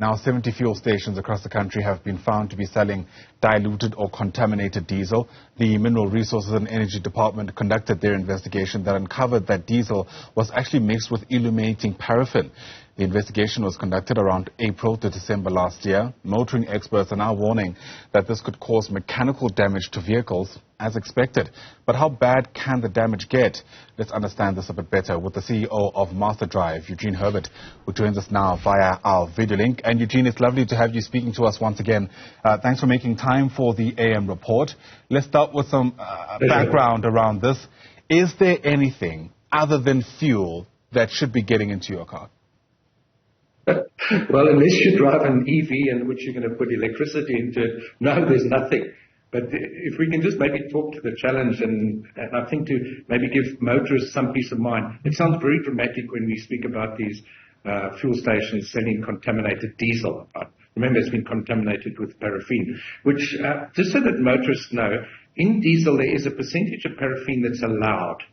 Now, 70 fuel stations across the country have been found to be selling diluted or contaminated diesel. The Mineral Resources and Energy Department conducted their investigation that uncovered that diesel was actually mixed with illuminating paraffin. The investigation was conducted around April to December last year. Motoring experts are now warning that this could cause mechanical damage to vehicles as expected. But how bad can the damage get? Let's understand this a bit better with the CEO of Masterdrive, Eugene Herbert, who joins us now via our video link. And Eugene, it's lovely to have you speaking to us once again. Thanks for making time for the AM report. Let's start with some background around this. Is there anything other than fuel that should be getting into your car? Well, unless you drive an EV in which you're going to put electricity into it, no, there's nothing. But if we can just maybe talk to the challenge and I think to maybe give motorists some peace of mind. It sounds very dramatic when we speak about these fuel stations selling contaminated diesel. Remember, it's been contaminated with paraffin, which, just so that motorists know, in diesel there is a percentage of paraffin that's allowed.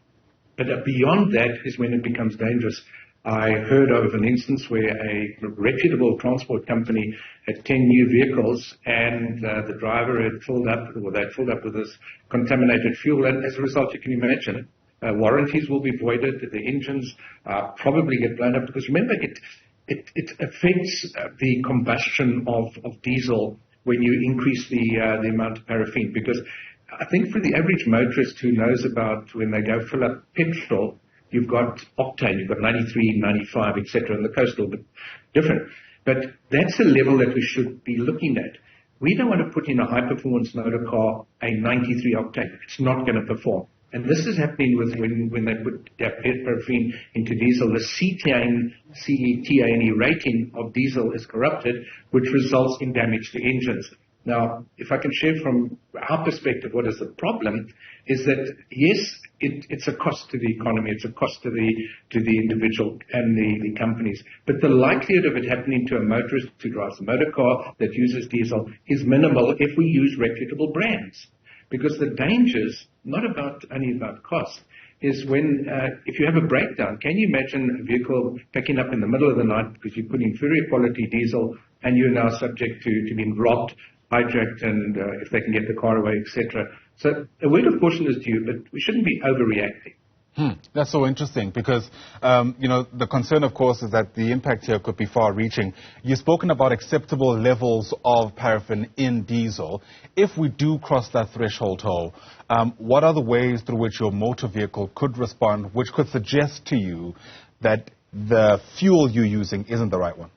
But beyond that is when it becomes dangerous. I heard of an instance where a reputable transport company had 10 new vehicles and the driver had filled up, or they'd filled up with this contaminated fuel. And as a result, you can imagine, warranties will be voided, the engines probably get blown up because remember, it affects the combustion of diesel when you increase the amount of paraffin. Because I think for the average motorist who knows about when they go fill up petrol, you've got octane, you've got 93, 95, etc. on the coastal, but different. But that's a level that we should be looking at. We don't want to put in a high-performance motor car a 93 octane. It's not going to perform. And this is happening with when they put paraffin into diesel. The CETANE rating of diesel is corrupted, which results in damage to engines. Now, if I can share from our perspective what is the problem, is that, yes, it's a cost to the economy, it's a cost to the individual and the companies, but the likelihood of it happening to a motorist who drives a motor car that uses diesel is minimal if we use reputable brands. Because the dangers, not only about cost, is when, if you have a breakdown, can you imagine a vehicle picking up in the middle of the night because you put inferior quality diesel and you're now subject to being robbed, hijacked, and if they can get the car away, etc. So a word of caution is due, but we shouldn't be overreacting. That's so interesting because, the concern, of course, is that the impact here could be far-reaching. You've spoken about acceptable levels of paraffin in diesel. If we do cross that threshold, what are the ways through which your motor vehicle could respond, which could suggest to you that the fuel you're using isn't the right one?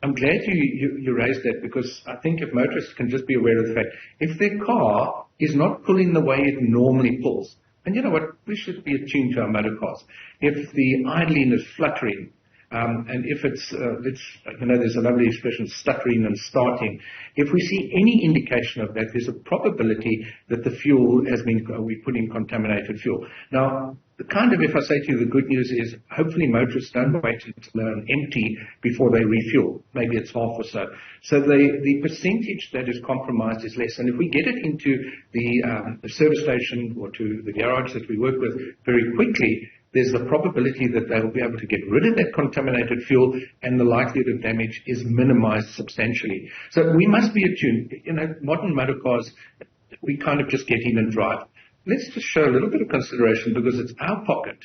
I'm glad you raised that because I think if motorists can just be aware of the fact, if their car is not pulling the way it normally pulls, and you know what, we should be attuned to our motor cars. If the idling is fluttering, and if it's, there's a lovely expression, stuttering and starting. If we see any indication of that, there's a probability that the fuel has been, we put in contaminated fuel. Now, if I say to you the good news is, hopefully motorists don't wait until they're empty before they refuel. Maybe it's half or so. So the percentage that is compromised is less. And if we get it into the service station or to the garage that we work with very quickly, there's the probability that they will be able to get rid of that contaminated fuel and the likelihood of damage is minimized substantially. So we must be attuned. Modern motor cars, we kind of just get in and drive. Let's just show a little bit of consideration because it's our pocket.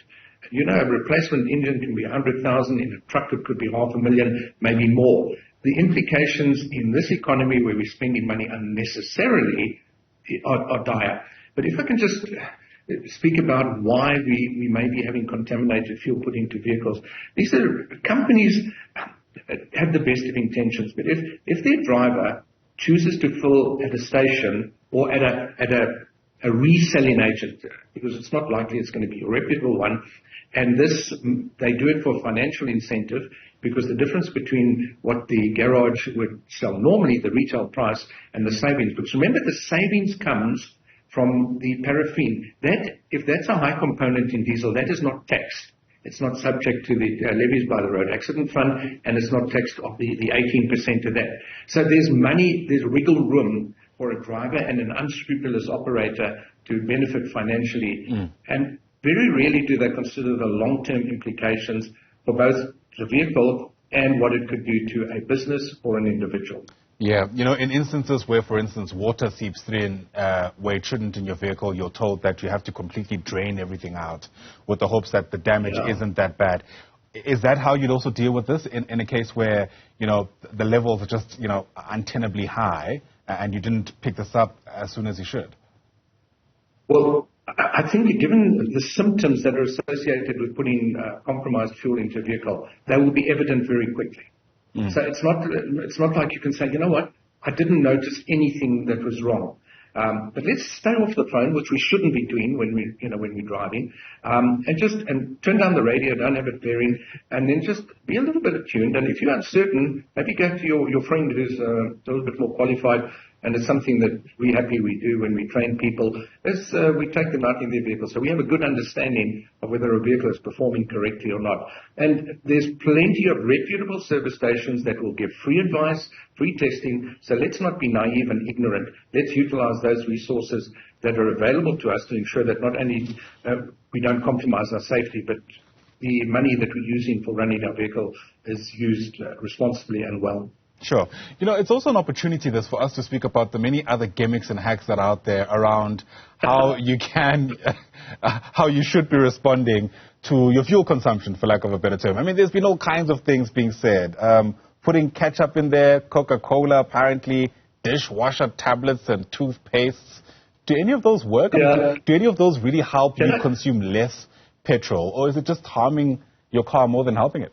A replacement engine can be 100,000. In a truck, it could be 500,000, maybe more. The implications in this economy where we're spending money unnecessarily are dire. But if I can just speak about why we may be having contaminated fuel put into vehicles. These are companies have the best of intentions, but if their driver chooses to fill at a station or at a reselling agent, because it's not likely it's going to be a reputable one, and they do it for financial incentive, because the difference between what the garage would sell normally, the retail price, and the savings, because remember the savings comes from the paraffin. If that's a high component in diesel, that is not taxed. It's not subject to the levies by the Road Accident Fund, and it's not taxed off the 18% of that. So there's wiggle room for a driver and an unscrupulous operator to benefit financially. And very rarely do they consider the long-term implications for both the vehicle and what it could do to a business or an individual. Yeah, in instances where, for instance, water seeps through where it shouldn't in your vehicle, you're told that you have to completely drain everything out with the hopes that the damage isn't that bad. Is that how you'd also deal with this in a case where, the levels are just, untenably high and you didn't pick this up as soon as you should? Well, I think given the symptoms that are associated with putting compromised fuel into a vehicle, they will be evident very quickly. So it's not like you can say, you know what, I didn't notice anything that was wrong. But let's stay off the phone, which we shouldn't be doing when we're driving, and turn down the radio, don't have it blaring, and then just be a little bit attuned. And if you're uncertain, maybe go to your friend who's a little bit more qualified. And it's something that we're happy we do when we train people, is we take them out in their vehicle. So we have a good understanding of whether a vehicle is performing correctly or not. And there's plenty of reputable service stations that will give free advice, free testing. So let's not be naive and ignorant. Let's utilize those resources that are available to us to ensure that not only we don't compromise our safety, but the money that we're using for running our vehicle is used responsibly and well. Sure. It's also an opportunity for us to speak about the many other gimmicks and hacks that are out there around how how you should be responding to your fuel consumption, for lack of a better term. I mean, there's been all kinds of things being said. Putting ketchup in there, Coca-Cola apparently, dishwasher tablets and toothpastes. Do any of those work? Yeah. Do any of those really help you consume less petrol? Or is it just harming your car more than helping it?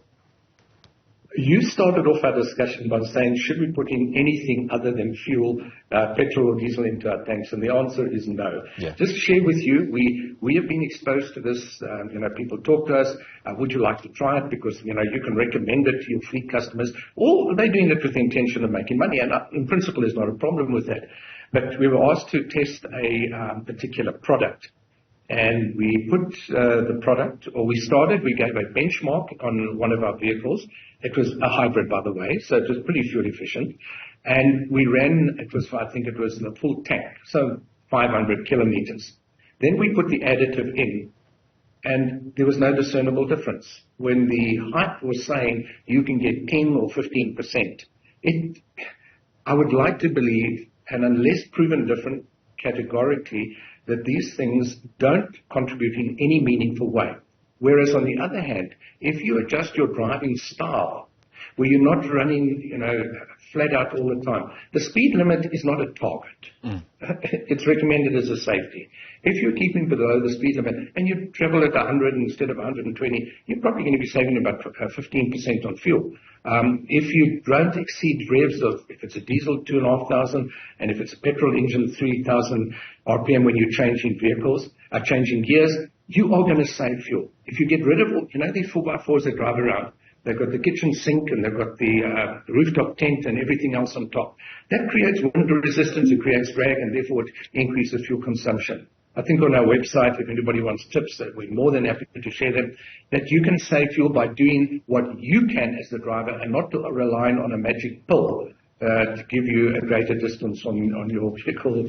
You started off our discussion by saying, should we put in anything other than fuel, petrol or diesel into our tanks? And the answer is no. Yeah. Just to share with you, we have been exposed to this. People talk to us. Would you like to try it? Because, you can recommend it to your fleet customers. Or they're doing it with the intention of making money. And in principle, there's not a problem with that. But we were asked to test a particular product. And we put we gave a benchmark on one of our vehicles. It was a hybrid, by the way, so it was pretty fuel efficient. And we ran, I think it was the full tank, so 500 kilometers. Then we put the additive in, and there was no discernible difference. When the hype was saying you can get 10 or 15%, I would like to believe, and unless proven different categorically, that these things don't contribute in any meaningful way. Whereas on the other hand, if you adjust your driving style, where you're not running, flat out all the time, the speed limit is not a target. It's recommended as a safety. If you're keeping below the speed limit and you travel at 100 instead of 120, you're probably going to be saving about 15% on fuel. If you don't exceed revs of, if it's a diesel, 2,500, and if it's a petrol engine, 3,000 RPM when you're changing changing gears, you are going to save fuel. If you get rid of all, these 4x4s that drive around, they've got the kitchen sink and they've got the rooftop tent and everything else on top. That creates wind resistance, it creates drag, and therefore it increases fuel consumption. I think on our website, if anybody wants tips, that we're more than happy to share them, that you can save fuel by doing what you can as the driver and not relying on a magic pill to give you a greater distance on your vehicle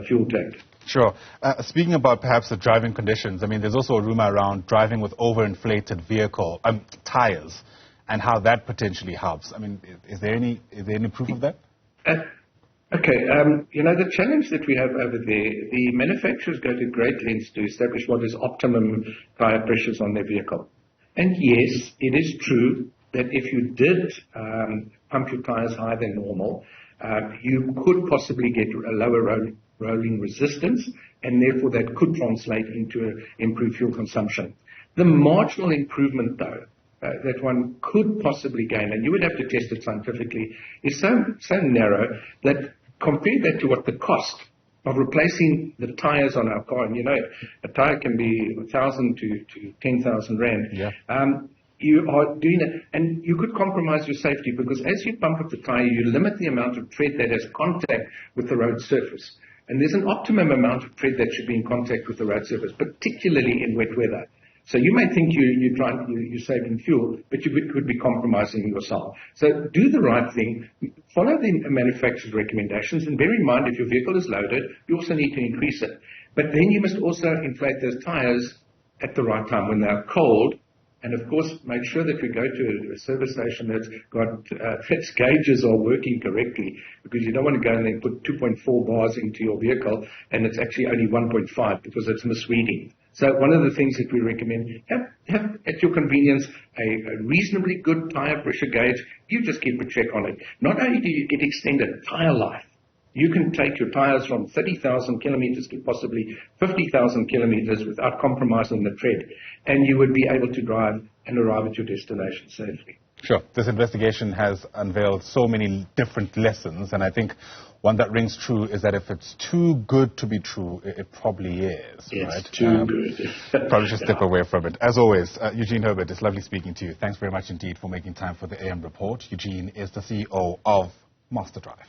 fuel tank. Sure. Speaking about perhaps the driving conditions, I mean, there's also a rumor around driving with overinflated tires and how that potentially helps. I mean, is there any proof of that? Okay. The challenge that we have over there, the manufacturers go to great lengths to establish what is optimum tire pressures on their vehicle. And yes, it is true that if you did pump your tires higher than normal, you could possibly get a lower rolling resistance, and therefore that could translate into improved fuel consumption. The marginal improvement, though, that one could possibly gain, and you would have to test it scientifically, is so narrow that compare that to what the cost of replacing the tires on our car, and a tire can be 1,000 to 10,000 rand. Yeah. You are doing it, and you could compromise your safety because as you pump up the tire, you limit the amount of tread that has contact with the road surface. And there's an optimum amount of tread that should be in contact with the road surface, particularly in wet weather. So you may think you're saving fuel, but you could be compromising yourself. So do the right thing, follow the manufacturer's recommendations, and bear in mind if your vehicle is loaded, you also need to increase it. But then you must also inflate those tires at the right time when they're cold, And of course, make sure that we go to a service station that's got its gauges are working correctly, because you don't want to go and then put 2.4 bars into your vehicle and it's actually only 1.5 because it's misreading. So one of the things that we recommend, have at your convenience a reasonably good tire pressure gauge. You just keep a check on it. Not only do you get extended tire life, you can take your tires from 30,000 kilometers to possibly 50,000 kilometers without compromising the tread, and you would be able to drive and arrive at your destination safely. Sure. This investigation has unveiled so many different lessons, and I think one that rings true is that if it's too good to be true, it probably is. It's right? too good. Probably should step away from it. As always, Eugene Herbert, it's lovely speaking to you. Thanks very much indeed for making time for the AM Report. Eugene is the CEO of Masterdrive.